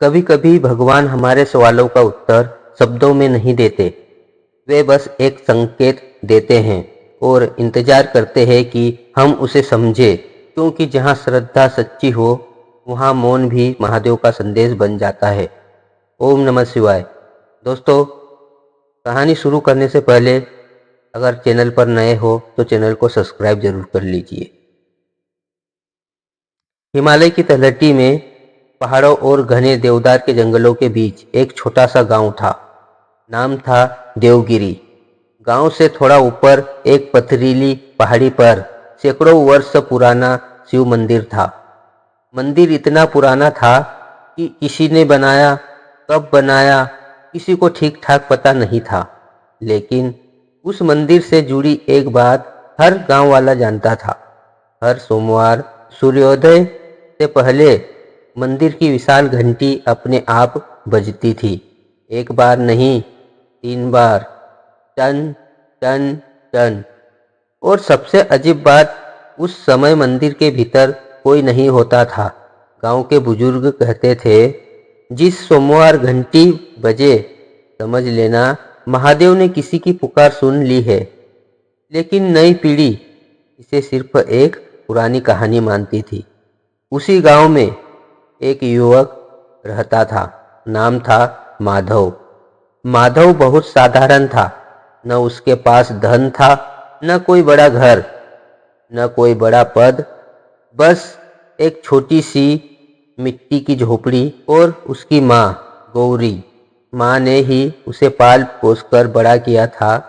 कभी कभी भगवान हमारे सवालों का उत्तर शब्दों में नहीं देते। वे बस एक संकेत देते हैं और इंतजार करते हैं कि हम उसे समझें, क्योंकि जहाँ श्रद्धा सच्ची हो वहाँ मौन भी महादेव का संदेश बन जाता है। ओम नमः शिवाय। दोस्तों, कहानी शुरू करने से पहले अगर चैनल पर नए हो तो चैनल को सब्सक्राइब जरूर कर लीजिए। हिमालय की तलहटी में पहाड़ों और घने देवदार के जंगलों के बीच एक छोटा सा गांव था। नाम था देवगिरी। गांव से थोड़ा ऊपर एक पथरीली पहाड़ी पर सैकड़ों वर्ष पुराना शिव मंदिर था। मंदिर इतना पुराना था कि किसी ने बनाया, कब बनाया, किसी को ठीक ठाक पता नहीं था। लेकिन उस मंदिर से जुड़ी एक बात हर गांव वाला जानता था। हर सोमवार सूर्योदय से पहले मंदिर की विशाल घंटी अपने आप बजती थी। एक बार नहीं, 3 बार, टन टन टन। और सबसे अजीब बात, उस समय मंदिर के भीतर कोई नहीं होता था। गांव के बुजुर्ग कहते थे, जिस सोमवार घंटी बजे समझ लेना महादेव ने किसी की पुकार सुन ली है। लेकिन नई पीढ़ी इसे सिर्फ एक पुरानी कहानी मानती थी। उसी गांव में एक युवक रहता था। नाम था माधव। माधव बहुत साधारण था। न उसके पास धन था, न कोई बड़ा घर, न कोई बड़ा पद। बस एक छोटी सी मिट्टी की झोपड़ी और उसकी माँ गौरी। माँ ने ही उसे पाल पोस कर बड़ा किया था।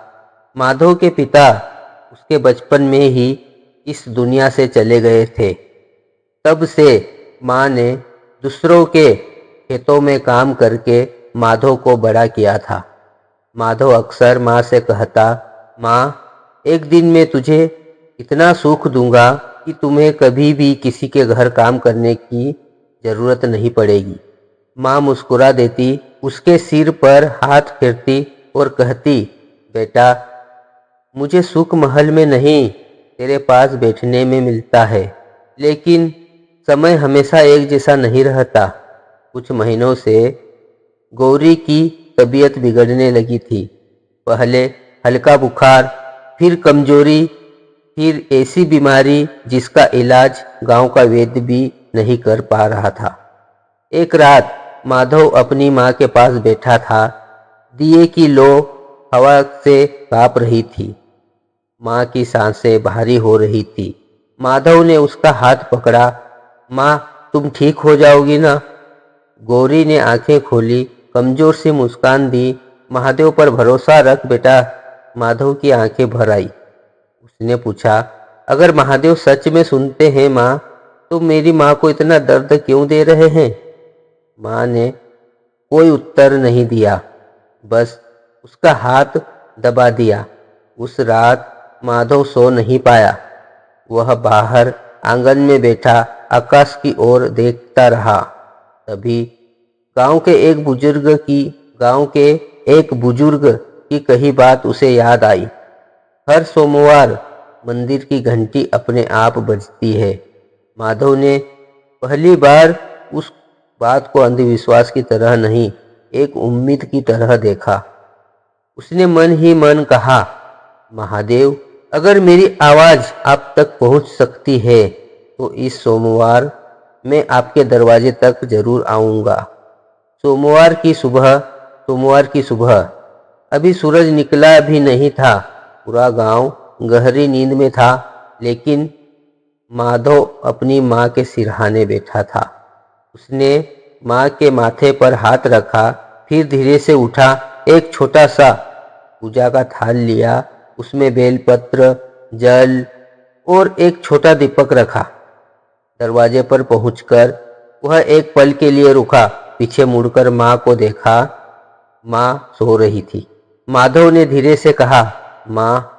माधव के पिता उसके बचपन में ही इस दुनिया से चले गए थे। तब से माँ ने दूसरों के खेतों में काम करके माधव को बड़ा किया था। माधव अक्सर माँ से कहता, माँ, एक दिन मैं तुझे इतना सुख दूंगा कि तुम्हें कभी भी किसी के घर काम करने की जरूरत नहीं पड़ेगी। माँ मुस्कुरा देती, उसके सिर पर हाथ फेरती और कहती, बेटा, मुझे सुख महल में नहीं, तेरे पास बैठने में मिलता है। लेकिन समय हमेशा एक जैसा नहीं रहता। कुछ महीनों से गौरी की तबीयत बिगड़ने लगी थी। पहले हल्का बुखार, फिर कमजोरी, फिर ऐसी बीमारी जिसका इलाज गांव का वैद्य भी नहीं कर पा रहा था। एक रात माधव अपनी माँ के पास बैठा था। दिए की लो हवा से कांप रही थी। माँ की सांसें भारी हो रही थी। माधव ने उसका हाथ पकड़ा। माँ, तुम ठीक हो जाओगी ना? गौरी ने आंखें खोली, कमजोर सी मुस्कान दी। महादेव पर भरोसा रख बेटा। माधव की आंखें भर आई। उसने पूछा, अगर महादेव सच में सुनते हैं माँ, तो मेरी माँ को इतना दर्द क्यों दे रहे हैं? माँ ने कोई उत्तर नहीं दिया, बस उसका हाथ दबा दिया। उस रात माधव सो नहीं पाया। वह बाहर आंगन में बैठा आकाश की ओर देखता रहा। तभी गांव के एक बुजुर्ग की कही बात उसे याद आई। हर सोमवार मंदिर की घंटी अपने आप बजती है। माधव ने पहली बार उस बात को अंधविश्वास की तरह नहीं, एक उम्मीद की तरह देखा। उसने मन ही मन कहा, महादेव, अगर मेरी आवाज आप तक पहुंच सकती है तो इस सोमवार मैं आपके दरवाजे तक जरूर आऊंगा। सोमवार की सुबह अभी सूरज निकला भी नहीं था। पूरा गांव गहरी नींद में था, लेकिन माधव अपनी माँ के सिरहाने बैठा था। उसने माँ के माथे पर हाथ रखा, फिर धीरे से उठा। एक छोटा सा पूजा का थाल लिया, उसमें बेलपत्र, जल और एक छोटा दीपक रखा। दरवाजे पर पहुंचकर वह एक पल के लिए रुका। पीछे मुड़कर माँ को देखा। माँ सो रही थी। माधव ने धीरे से कहा, माँ,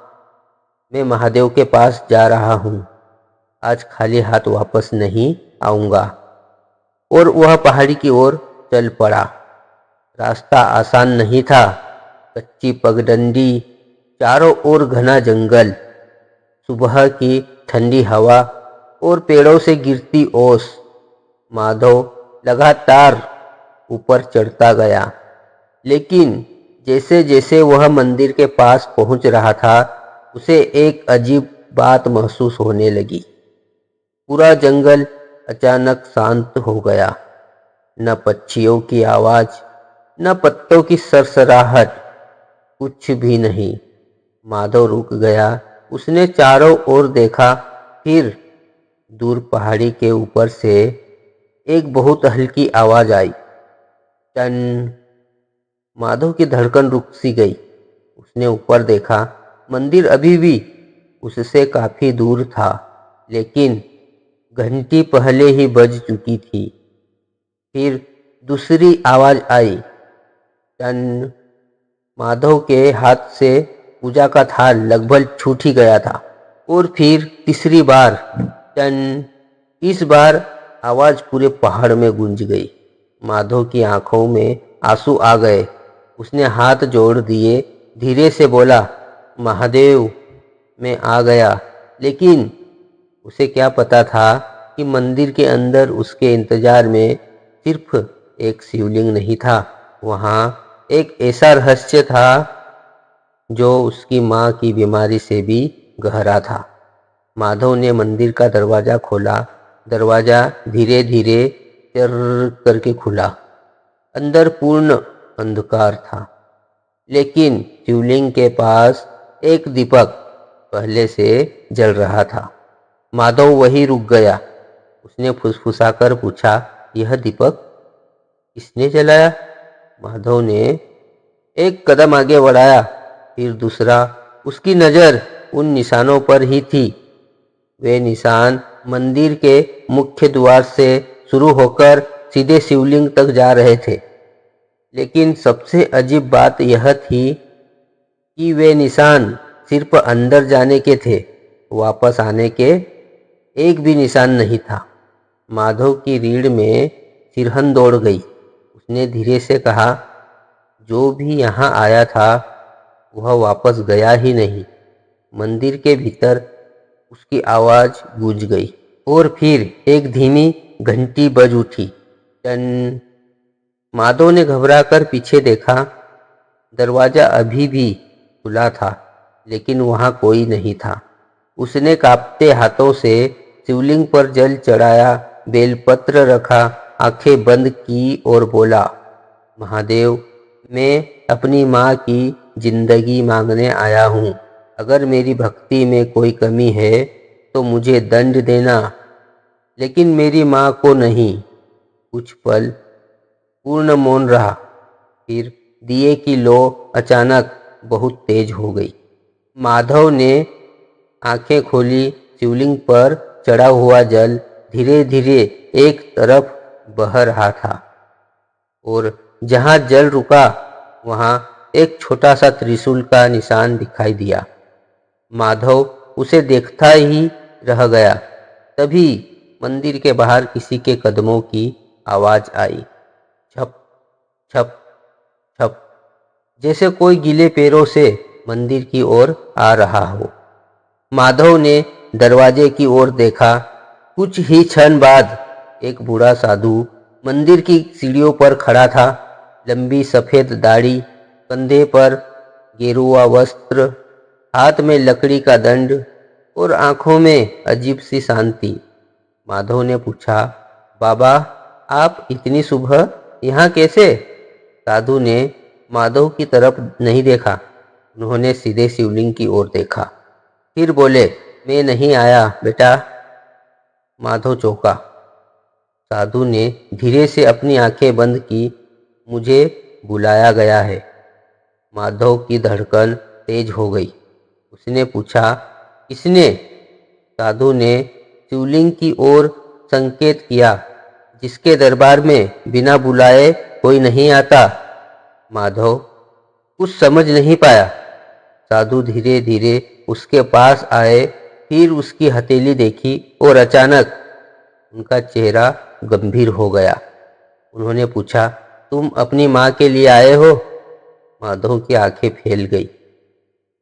मैं महादेव के पास जा रहा हूँ। आज खाली हाथ वापस नहीं आऊँगा। और वह पहाड़ी की ओर चल पड़ा। रास्ता आसान नहीं था। कच्ची पगडंडी, चारों ओर घना जंगल, सुबह की ठंडी हवा और पेड़ों से गिरती ओस। माधव लगातार ऊपर चढ़ता गया, लेकिन जैसे जैसे वह मंदिर के पास पहुंच रहा था, उसे एक अजीब बात महसूस होने लगी। पूरा जंगल अचानक शांत हो गया। न पक्षियों की आवाज, न पत्तों की सरसराहट, कुछ भी नहीं। माधव रुक गया। उसने चारों ओर देखा। फिर दूर पहाड़ी के ऊपर से एक बहुत हल्की आवाज आई, टन। माधव की धड़कन रुक सी गई। उसने ऊपर देखा। मंदिर अभी भी उससे काफी दूर था, लेकिन घंटी पहले ही बज चुकी थी। फिर दूसरी आवाज आई, टन। माधव के हाथ से पूजा का थाल लगभग छूट ही गया था। और फिर तीसरी बार, टन। इस बार आवाज पूरे पहाड़ में गूंज गई। माधव की आंखों में आंसू आ गए। उसने हाथ जोड़ दिए, धीरे से बोला, महादेव, मैं आ गया। लेकिन उसे क्या पता था कि मंदिर के अंदर उसके इंतजार में सिर्फ एक शिवलिंग नहीं था, वहाँ एक ऐसा रहस्य था जो उसकी माँ की बीमारी से भी गहरा था। माधव ने मंदिर का दरवाज़ा खोला। दरवाज़ा धीरे धीरे चर करके खुला। अंदर पूर्ण अंधकार था, लेकिन शिवलिंग के पास एक दीपक पहले से जल रहा था। माधव वहीं रुक गया। उसने फुसफुसाकर पूछा, यह दीपक किसने जलाया? माधव ने एक कदम आगे बढ़ाया, फिर दूसरा। उसकी नज़र उन निशानों पर ही थी। वे निशान मंदिर के मुख्य द्वार से शुरू होकर सीधे शिवलिंग तक जा रहे थे। लेकिन सबसे अजीब बात यह थी कि वे निशान सिर्फ अंदर जाने के थे, वापस आने के एक भी निशान नहीं था। माधव की रीढ़ में सिरहन दौड़ गई। उसने धीरे से कहा, जो भी यहाँ आया था वह वापस गया ही नहीं। मंदिर के भीतर उसकी आवाज गूंज गई और फिर एक धीमी घंटी बज उठी, टन। माधव ने घबराकर पीछे देखा। दरवाजा अभी भी खुला था, लेकिन वहाँ कोई नहीं था। उसने कांपते हाथों से शिवलिंग पर जल चढ़ाया, बेलपत्र रखा, आंखें बंद की और बोला, महादेव, मैं अपनी माँ की जिंदगी मांगने आया हूँ। अगर मेरी भक्ति में कोई कमी है तो मुझे दंड देना, लेकिन मेरी माँ को नहीं। कुछ पल पूर्ण मौन रहा। फिर दिए की लौ अचानक बहुत तेज हो गई। माधव ने आंखें खोली। शिवलिंग पर चढ़ा हुआ जल धीरे धीरे एक तरफ बह रहा था और जहाँ जल रुका वहाँ एक छोटा सा त्रिशूल का निशान दिखाई दिया। माधव उसे देखता ही रह गया। तभी मंदिर के बाहर किसी के कदमों की आवाज आई, छप छप छप, जैसे कोई गीले पैरों से मंदिर की ओर आ रहा हो। माधव ने दरवाजे की ओर देखा। कुछ ही क्षण बाद एक बूढ़ा साधु मंदिर की सीढ़ियों पर खड़ा था। लंबी सफ़ेद दाढ़ी, कंधे पर गेरुआ वस्त्र, हाथ में लकड़ी का दंड और आंखों में अजीब सी शांति। माधव ने पूछा, बाबा, आप इतनी सुबह यहाँ कैसे? साधु ने माधव की तरफ नहीं देखा। उन्होंने सीधे शिवलिंग की ओर देखा। फिर बोले, मैं नहीं आया बेटा। माधव चौंका। साधु ने धीरे से अपनी आंखें बंद की, मुझे बुलाया गया है। माधव की धड़कन तेज हो गई। उसने पूछा, किसने? साधु ने शिवलिंग की ओर संकेत किया, जिसके दरबार में बिना बुलाए कोई नहीं आता। माधव कुछ समझ नहीं पाया। साधु धीरे धीरे उसके पास आए, फिर उसकी हथेली देखी और अचानक उनका चेहरा गंभीर हो गया। उन्होंने पूछा, तुम अपनी माँ के लिए आए हो? माधव की आंखें फैल गई।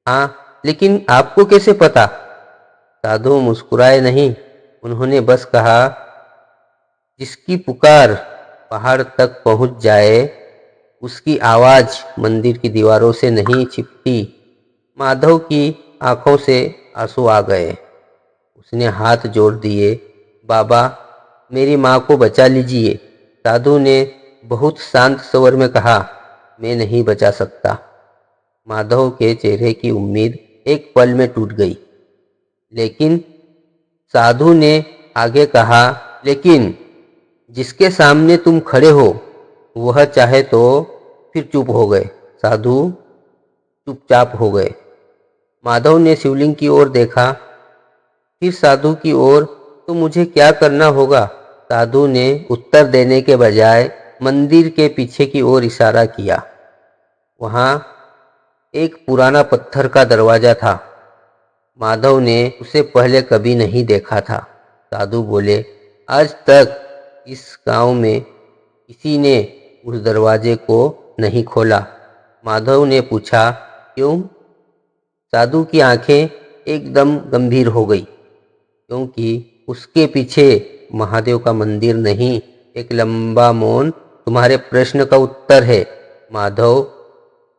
हाँ, लेकिन आपको कैसे पता? साधु मुस्कुराए नहीं। उन्होंने बस कहा, जिसकी पुकार पहाड़ तक पहुंच जाए, उसकी आवाज़ मंदिर की दीवारों से नहीं छिपती। माधव की आंखों से आंसू आ गए। उसने हाथ जोड़ दिए। बाबा, मेरी माँ को बचा लीजिए। साधु ने बहुत शांत स्वर में कहा, मैं नहीं बचा सकता। माधव के चेहरे की उम्मीद एक पल में टूट गई। लेकिन साधु ने आगे कहा, लेकिन जिसके सामने तुम खड़े हो वह चाहे तो। फिर चुप हो गए। साधु चुपचाप हो गए। माधव ने शिवलिंग की ओर देखा, फिर साधु की ओर। तो मुझे क्या करना होगा? साधु ने उत्तर देने के बजाय मंदिर के पीछे की ओर इशारा किया। वहाँ एक पुराना पत्थर का दरवाजा था। माधव ने उसे पहले कभी नहीं देखा था। साधु बोले, आज तक इस गांव में किसी ने उस दरवाजे को नहीं खोला। माधव ने पूछा, क्यों? साधु की आंखें एकदम गंभीर हो गई, क्योंकि उसके पीछे महादेव का मंदिर नहीं, एक लंबा मौन तुम्हारे प्रश्न का उत्तर है। माधव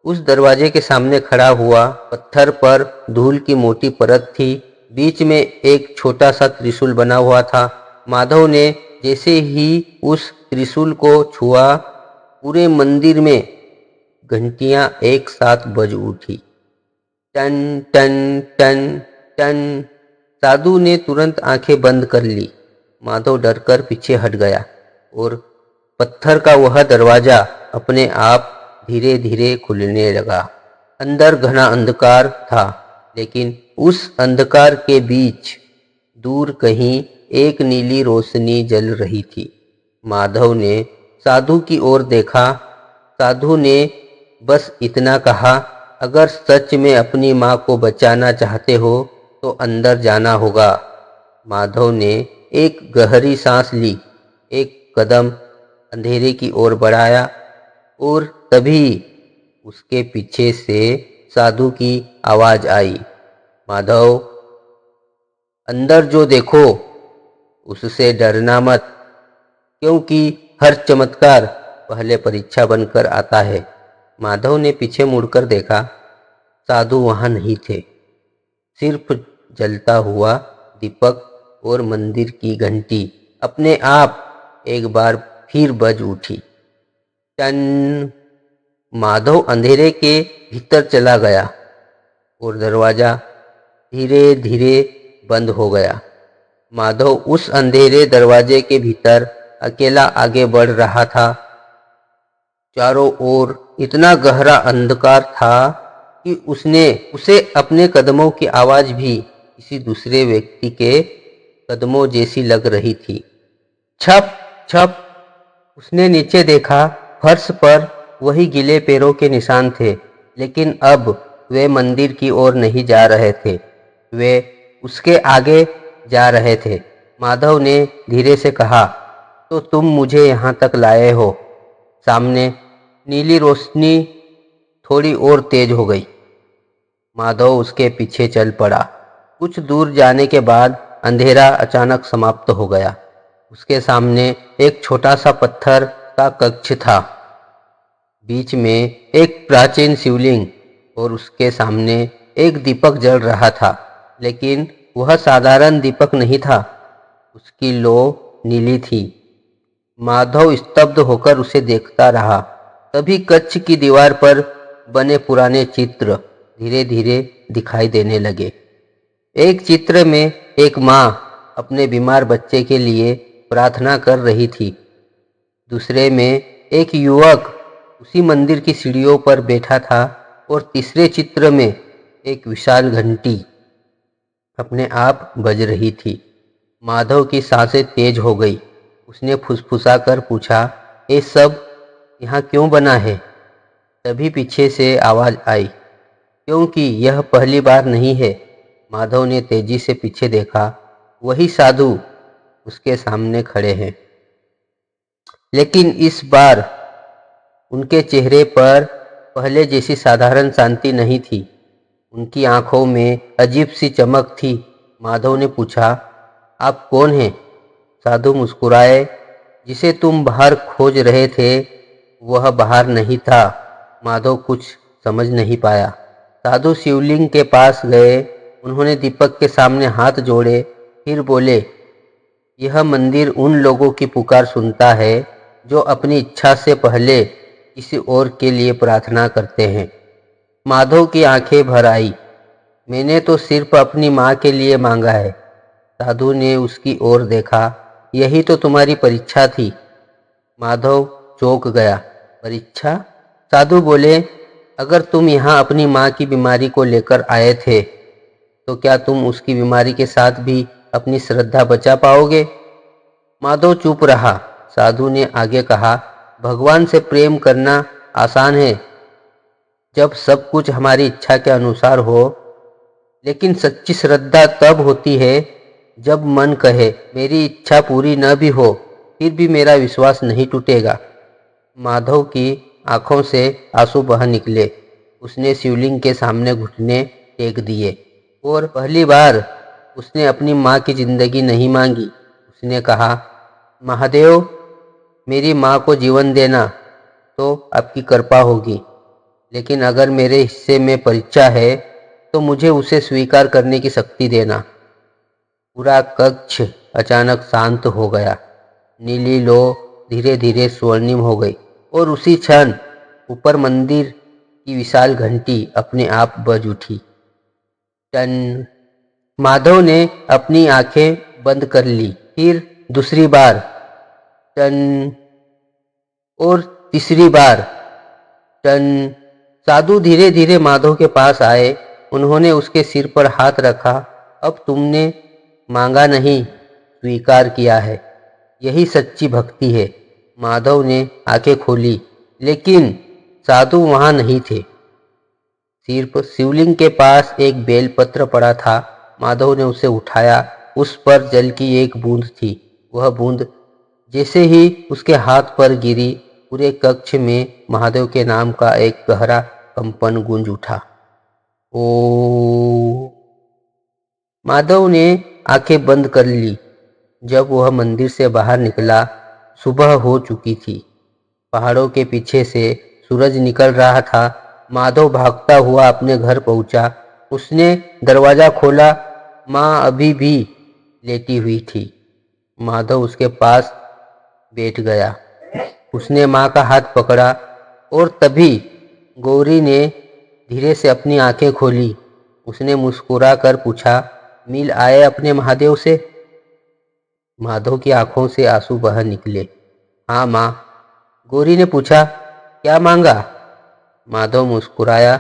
उस दरवाजे के सामने खड़ा हुआ। पत्थर पर धूल की मोटी परत थी। बीच में एक छोटा सा त्रिशूल बना हुआ था। माधव ने जैसे ही उस त्रिशूल को छुआ, पूरे मंदिर में घंटियां एक साथ बज उठी। टन टन टन टन। साधु ने तुरंत आंखें बंद कर ली। माधव डरकर पीछे हट गया और पत्थर का वह दरवाजा अपने आप धीरे धीरे खुलने लगा। अंदर घना अंधकार था, लेकिन उस अंधकार के बीच दूर कहीं एक नीली रोशनी जल रही थी। माधव ने साधु की ओर देखा। साधु ने बस इतना कहा, अगर सच में अपनी माँ को बचाना चाहते हो तो अंदर जाना होगा। माधव ने एक गहरी सांस ली, एक कदम अंधेरे की ओर बढ़ाया और तभी उसके पीछे से साधु की आवाज आई, माधव, अंदर जो देखो उससे डरना मत, क्योंकि हर चमत्कार पहले परीक्षा बनकर आता है। माधव ने पीछे मुड़कर देखा। साधु वहां नहीं थे। सिर्फ जलता हुआ दीपक और मंदिर की घंटी अपने आप एक बार फिर बज उठी। टन। माधव अंधेरे के भीतर चला गया और दरवाजा धीरे धीरे बंद हो गया। माधव उस अंधेरे दरवाजे के भीतर अकेला आगे बढ़ रहा था। चारों ओर इतना गहरा अंधकार था कि उसे अपने कदमों की आवाज भी किसी दूसरे व्यक्ति के कदमों जैसी लग रही थी। छप छप। उसने नीचे देखा। फर्श पर वही गीले पैरों के निशान थे, लेकिन अब वे मंदिर की ओर नहीं जा रहे थे, वे उसके आगे जा रहे थे। माधव ने धीरे से कहा, तो तुम मुझे यहाँ तक लाए हो। सामने नीली रोशनी थोड़ी और तेज हो गई। माधव उसके पीछे चल पड़ा। कुछ दूर जाने के बाद अंधेरा अचानक समाप्त हो गया। उसके सामने एक छोटा सा पत्थर का कक्ष था। बीच में एक प्राचीन शिवलिंग और उसके सामने एक दीपक जल रहा था, लेकिन वह साधारण दीपक नहीं था, उसकी लौ नीली थी। माधव स्तब्ध होकर उसे देखता रहा। तभी कच्छ की दीवार पर बने पुराने चित्र धीरे धीरे दिखाई देने लगे। एक चित्र में एक माँ अपने बीमार बच्चे के लिए प्रार्थना कर रही थी। दूसरे में एक युवक उसी मंदिर की सीढ़ियों पर बैठा था और तीसरे चित्र में एक विशाल घंटी अपने आप बज रही थी। माधव की सांसें तेज हो गई। उसने फुसफुसाकर पूछा, ये सब यहाँ क्यों बना है? तभी पीछे से आवाज आई, क्योंकि यह पहली बार नहीं है। माधव ने तेजी से पीछे देखा। वही साधु उसके सामने खड़े हैं, लेकिन इस बार उनके चेहरे पर पहले जैसी साधारण शांति नहीं थी। उनकी आंखों में अजीब सी चमक थी। माधव ने पूछा, आप कौन हैं? साधु मुस्कुराए, जिसे तुम बाहर खोज रहे थे वह बाहर नहीं था। माधव कुछ समझ नहीं पाया। साधु शिवलिंग के पास गए। उन्होंने दीपक के सामने हाथ जोड़े, फिर बोले, यह मंदिर उन लोगों की पुकार सुनता है जो अपनी इच्छा से पहले किसी और के लिए प्रार्थना करते हैं। माधव की आंखें भर आई। मैंने तो सिर्फ अपनी माँ के लिए मांगा है। साधु ने उसकी ओर देखा। यही तो तुम्हारी परीक्षा थी। माधव चौंक गया। परीक्षा? साधु बोले, अगर तुम यहाँ अपनी माँ की बीमारी को लेकर आए थे तो क्या तुम उसकी बीमारी के साथ भी अपनी श्रद्धा बचा पाओगे? माधव चुप रहा। साधु ने आगे कहा, भगवान से प्रेम करना आसान है जब सब कुछ हमारी इच्छा के अनुसार हो, लेकिन सच्ची श्रद्धा तब होती है जब मन कहे मेरी इच्छा पूरी न भी हो फिर भी मेरा विश्वास नहीं टूटेगा। माधव की आंखों से आंसू बह निकले। उसने शिवलिंग के सामने घुटने टेक दिए और पहली बार उसने अपनी माँ की जिंदगी नहीं मांगी। उसने कहा, महादेव, मेरी माँ को जीवन देना तो आपकी कृपा होगी, लेकिन अगर मेरे हिस्से में परीक्षा है तो मुझे उसे स्वीकार करने की शक्ति देना। पूरा कक्ष अचानक शांत हो गया। नीली लो धीरे धीरे स्वर्णिम हो गई और उसी क्षण ऊपर मंदिर की विशाल घंटी अपने आप बज उठी। टन। माधव ने अपनी आंखें बंद कर ली। फिर दूसरी बार टन और तीसरी बार टन। साधु धीरे धीरे माधव के पास आए। उन्होंने उसके सिर पर हाथ रखा। अब तुमने मांगा नहीं, स्वीकार किया है। यही सच्ची भक्ति है। माधव ने आंखें खोली, लेकिन साधु वहां नहीं थे। सिर्फ शिवलिंग के पास एक बेलपत्र पड़ा था। माधव ने उसे उठाया। उस पर जल की एक बूंद थी। वह बूंद जैसे ही उसके हाथ पर गिरी, पूरे कक्ष में महादेव के नाम का एक गहरा कंपन गूंज उठा। ओ। माधव ने आंखें बंद कर ली। जब वह मंदिर से बाहर निकला, सुबह हो चुकी थी। पहाड़ों के पीछे से सूरज निकल रहा था। माधव भागता हुआ अपने घर पहुंचा। उसने दरवाजा खोला। माँ अभी भी लेटी हुई थी। माधव उसके पास बैठ गया। उसने माँ का हाथ पकड़ा और तभी गौरी ने धीरे से अपनी आंखें खोली। उसने मुस्कुरा कर पूछा, मिल आए अपने महादेव से? माधव की आंखों से आंसू बह निकले। हाँ माँ। गौरी ने पूछा, क्या मांगा? माधव मुस्कुराया,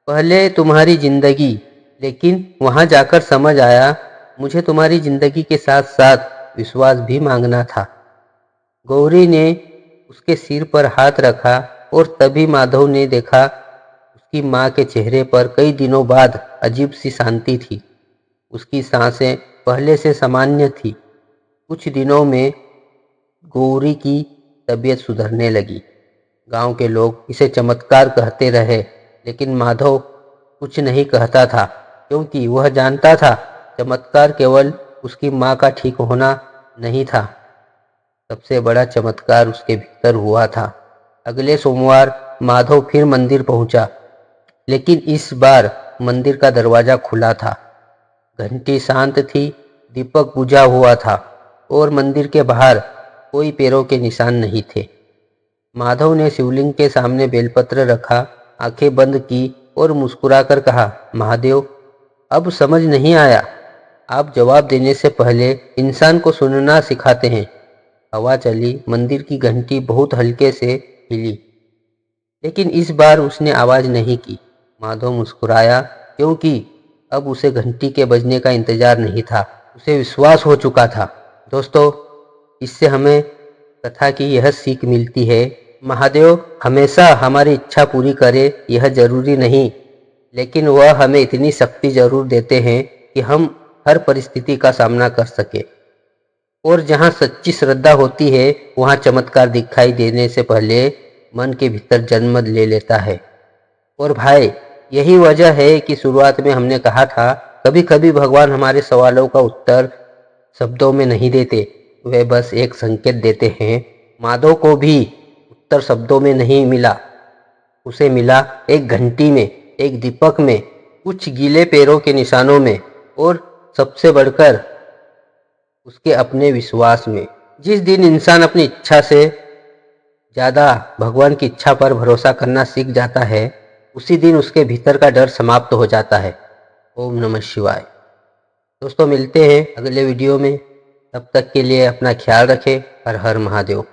पहले तुम्हारी जिंदगी, लेकिन वहां जाकर समझ आया मुझे तुम्हारी जिंदगी के साथ साथ विश्वास भी मांगना था। गौरी ने उसके सिर पर हाथ रखा और तभी माधव ने देखा उसकी माँ के चेहरे पर कई दिनों बाद अजीब सी शांति थी। उसकी सांसें पहले से सामान्य थी। कुछ दिनों में गौरी की तबीयत सुधरने लगी। गांव के लोग इसे चमत्कार कहते रहे, लेकिन माधव कुछ नहीं कहता था, क्योंकि वह जानता था चमत्कार केवल उसकी माँ का ठीक होना नहीं था, सबसे बड़ा चमत्कार उसके भीतर हुआ था। अगले सोमवार माधव फिर मंदिर पहुंचा, लेकिन इस बार मंदिर का दरवाजा खुला था। घंटी शांत थी, दीपक बुझा हुआ था और मंदिर के बाहर कोई पैरों के निशान नहीं थे। माधव ने शिवलिंग के सामने बेलपत्र रखा, आंखें बंद की और मुस्कुराकर कहा, महादेव, अब समझ नहीं आया। आप जवाब देने से पहले इंसान को सुनना सिखाते हैं। हवा चली, मंदिर की घंटी बहुत हल्के से हिली, लेकिन इस बार उसने आवाज नहीं की। माधव मुस्कुराया, क्योंकि अब उसे घंटी के बजने का इंतजार नहीं था, उसे विश्वास हो चुका था। दोस्तों, इससे हमें कथा की यह सीख मिलती है, महादेव हमेशा हमारी इच्छा पूरी करे यह जरूरी नहीं, लेकिन वह हमें इतनी शक्ति जरूर देते हैं कि हम हर परिस्थिति का सामना कर सके। और जहाँ सच्ची श्रद्धा होती है वहाँ चमत्कार दिखाई देने से पहले मन के भीतर जन्म ले लेता है। और भाई, यही वजह है कि शुरुआत में हमने कहा था, कभी कभी भगवान हमारे सवालों का उत्तर शब्दों में नहीं देते, वे बस एक संकेत देते हैं। माधव को भी उत्तर शब्दों में नहीं मिला, उसे मिला एक घंटी में, एक दीपक में, कुछ गीले पैरों के निशानों में और सबसे बढ़कर उसके अपने विश्वास में। जिस दिन इंसान अपनी इच्छा से ज़्यादा भगवान की इच्छा पर भरोसा करना सीख जाता है, उसी दिन उसके भीतर का डर समाप्त हो जाता है। ओम नमः शिवाय। दोस्तों, मिलते हैं अगले वीडियो में। तब तक के लिए अपना ख्याल रखें। हर हर महादेव।